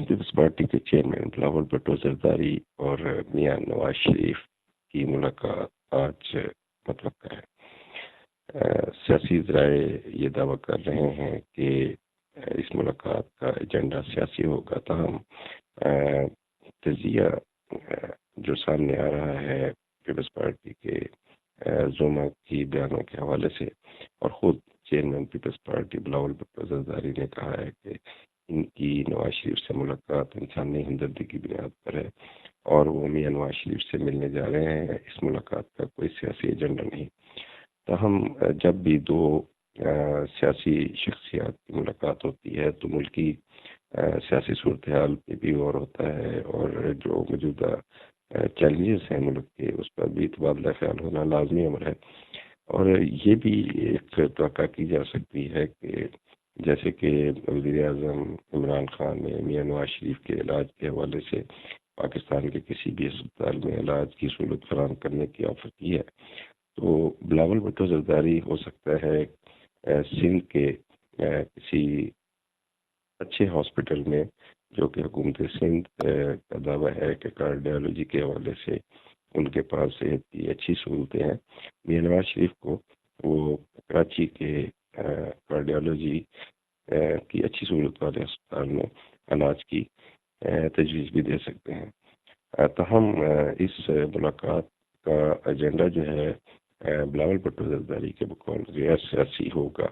Peoples party کے chairman Bilawal Bhutto Zardari اور میاں نواز شریف کی ملاقات آج متوقع ہے۔ سیاسی ذرائع یہ دعویٰ کر رہے ہیں کہ اس ملاقات کا ایجنڈا سیاسی ہوگا، تاہم تجزیہ جو سامنے آ رہا ہے پیپلز پارٹی کے زوما کی بیانوں کے حوالے سے، اور خود چیئرمین پیپلز پارٹی بلاول بھٹو زرداری نے کہا ہے کہ ان کی نواز شریف سے ملاقات انسانی ہمدردی کی بنیاد پر ہے اور وہ میاں نواز شریف سے ملنے جا رہے ہیں۔ اس ملاقات کا کوئی سیاسی ایجنڈا نہیں۔ تاہم جب بھی دو سیاسی شخصیات کی ملاقات ہوتی ہے تو ملکی سیاسی صورتحال پہ بھی غور ہوتا ہے، اور جو موجودہ چیلنجز ہیں ملک کے اس پر بھی تبادلہ خیال ہونا لازمی امر ہے۔ اور یہ بھی ایک توقع کی جا سکتی ہے کہ جیسے کہ وزیر اعظم عمران خان نے میاں نواز شریف کے علاج کے حوالے سے پاکستان کے کسی بھی اسپتال میں علاج کی سہولت فراہم کرنے کی آفر کی ہے، تو بلاول بھٹو زرداری ہو سکتا ہے سندھ کے کسی اچھے ہاسپٹل میں، جو کہ حکومت سندھ کا دعویٰ ہے کہ کارڈیالوجی کے حوالے سے ان کے پاس صحت کی اچھی سہولتیں ہیں، میاں نواز شریف کو وہ کراچی کے کارڈیالوجی کی اچھی سہولت والے اسپتال میں علاج کی تجویز بھی دے سکتے ہیں۔ تاہم اس ملاقات کا ایجنڈا جو ہے بلاول بھٹو زرداری کے بقول غیر سیاسی ہوگا۔